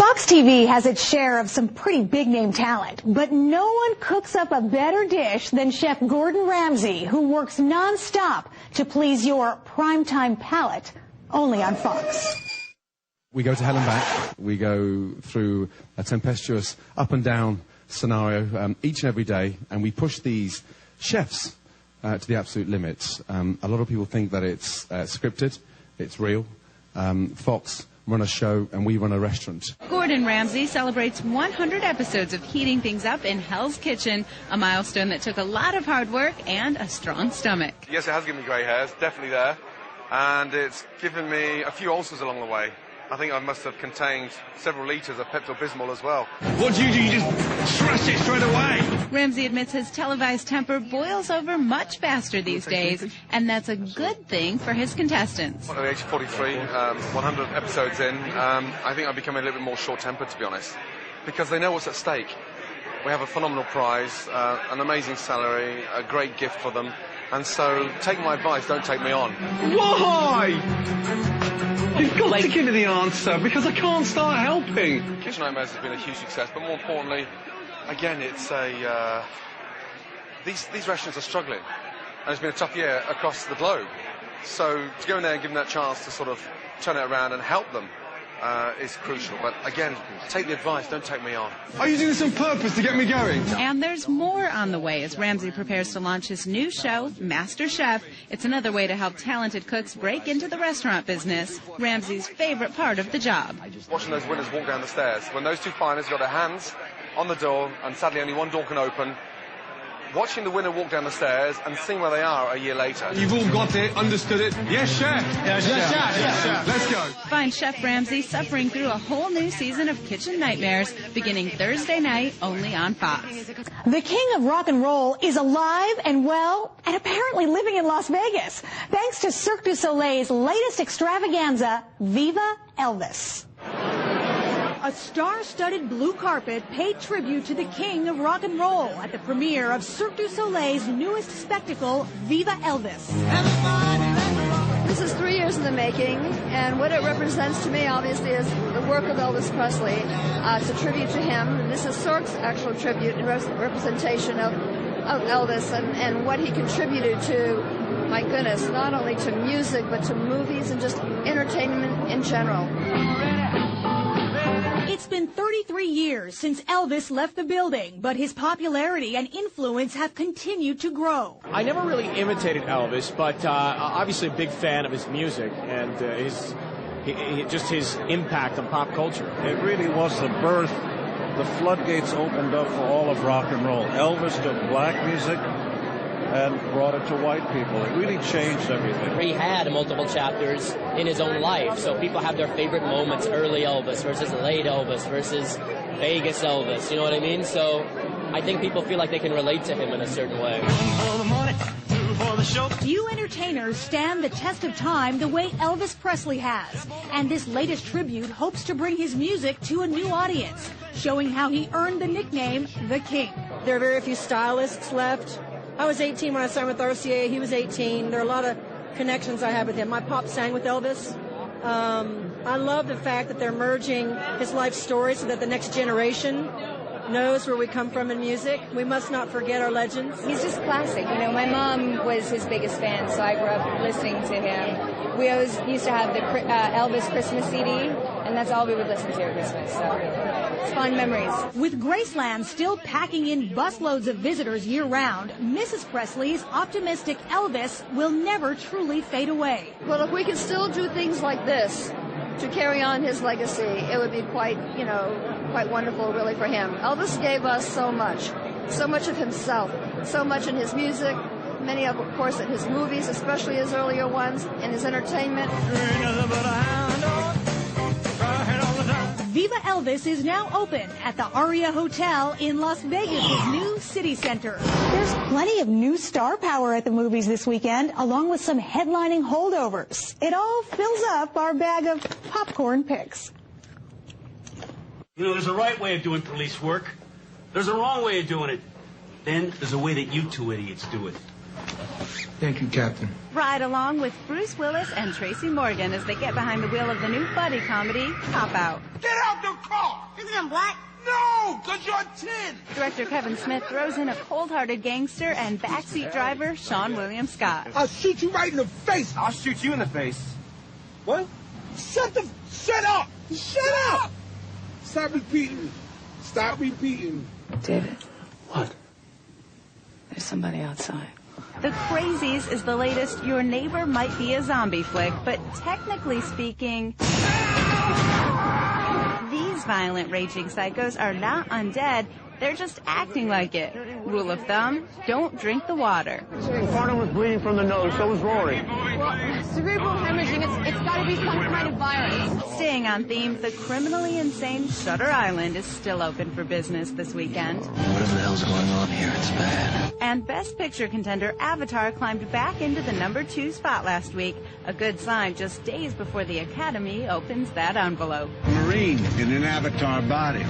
Fox TV has its share of some pretty big-name talent, but no one cooks up a better dish than Chef Gordon Ramsay, who works non-stop to please your primetime palate, only on Fox. We go to hell and back. We go through a tempestuous up and down scenario each and every day, and we push these chefs to the absolute limits. A lot of people think that it's scripted, it's real. Fox run a show and we run a restaurant. Gordon Ramsay celebrates 100 episodes of heating things up in Hell's Kitchen, a milestone that took a lot of hard work and a strong stomach. Yes, it has given me grey hairs, definitely there, and it's given me a few ulcers along the way. I think I must have contained several litres of Pepto-Bismol as well. What do? You just trash it straight away? Ramsay admits his televised temper boils over much faster these days, and that's a good thing for his contestants. At the age of 43, 100 episodes in, I think I'm becoming a little bit more short-tempered, to be honest, because they know what's at stake. We have a phenomenal prize, an amazing salary, a great gift for them, and so take my advice, don't take me on. Why? You've got to give me the answer, because I can't start helping. Kitchen Nightmares has been a huge success, but more importantly, again, it's these restaurants are struggling, and it's been a tough year across the globe. So to go in there and give them that chance to sort of turn it around and help them is crucial. But again, take the advice, don't take me on. Are you doing this on purpose to get me going? And there's more on the way as Ramsay prepares to launch his new show, Master Chef. It's another way to help talented cooks break into the restaurant business, Ramsay's favorite part of the job. Watching those winners walk down the stairs, when those two finalists got their hands on the door, and sadly only one door can open, watching the winner walk down the stairs and seeing where they are a year later. You've all got it, understood it. Yes, chef. Yes, chef. Yes, chef. Let's go. Find Chef Ramsay suffering through a whole new season of Kitchen Nightmares beginning Thursday night only on Fox. The king of rock and roll is alive and well and apparently living in Las Vegas, thanks to Cirque du Soleil's latest extravaganza, Viva Elvis. A star-studded blue carpet paid tribute to the king of rock and roll at the premiere of Cirque du Soleil's newest spectacle, Viva Elvis. This is 3 years in the making, and what it represents to me, obviously, is the work of Elvis Presley. It's a tribute to him. This is Cirque's actual tribute and representation of Elvis and what he contributed to, my goodness, not only to music, but to movies and just entertainment in general. It's been 33 years since Elvis left the building, but his popularity and influence have continued to grow. I never really imitated Elvis, but obviously a big fan of his music and just his impact on pop culture. It really was the birth. The floodgates opened up for all of rock and roll. Elvis took black music and brought it to white people. It really changed everything. He had multiple chapters in his own life, so people have their favorite moments, early Elvis versus late Elvis versus Vegas Elvis, you know what I mean? So I think people feel like they can relate to him in a certain way. Few entertainers stand the test of time the way Elvis Presley has, and this latest tribute hopes to bring his music to a new audience, showing how he earned the nickname The King. There are very few stylists left. I was 18 when I signed with RCA. He was 18. There are a lot of connections I have with him. My pop sang with Elvis. I love the fact that they're merging his life story so that the next generation knows where we come from in music. We must not forget our legends. He's just classic. You know, my mom was his biggest fan, so I grew up listening to him. We always used to have the Elvis Christmas CD, and that's all we would listen to at Christmas. So it's fond memories. With Graceland still packing in busloads of visitors year-round, Mrs. Presley's optimistic Elvis will never truly fade away. Well, if we can still do things like this to carry on his legacy, it would be quite wonderful, really, for him. Elvis gave us so much of himself, so much in his music, many of course, in his movies, especially his earlier ones, in his entertainment. Viva Elvis is now open at the Aria Hotel in Las Vegas' new city center. There's plenty of new star power at the movies this weekend, along with some headlining holdovers. It all fills up our bag of popcorn picks. You know, there's a right way of doing police work. There's a wrong way of doing it. Then there's a way that you two idiots do it. Thank you, Captain. Ride along with Bruce Willis and Tracy Morgan as they get behind the wheel of the new buddy comedy, Cop Out. Get out the car! Isn't it black? No, because you're 10. Director Kevin Smith throws in a cold-hearted gangster and backseat driver, Sean William Scott. I'll shoot you right in the face. I'll shoot you in the face. What? Shut up! Shut up! Stop repeating. Stop repeating. David. What? There's somebody outside. The Crazies is the latest Your Neighbor Might Be a Zombie flick, but technically speaking, these violent raging psychos are not undead. They're just acting like it. Rule of thumb, don't drink the water. Ricardo was bleeding from the nose, so was Rory. Well, cerebral hemorrhaging, it's got to be some kind of virus. Staying on theme, the criminally insane Shutter Island is still open for business this weekend. Whatever the hell's going on here, it's bad. And Best Picture contender Avatar climbed back into the #2 spot last week. A good sign just days before the Academy opens that envelope. Marine in an Avatar body.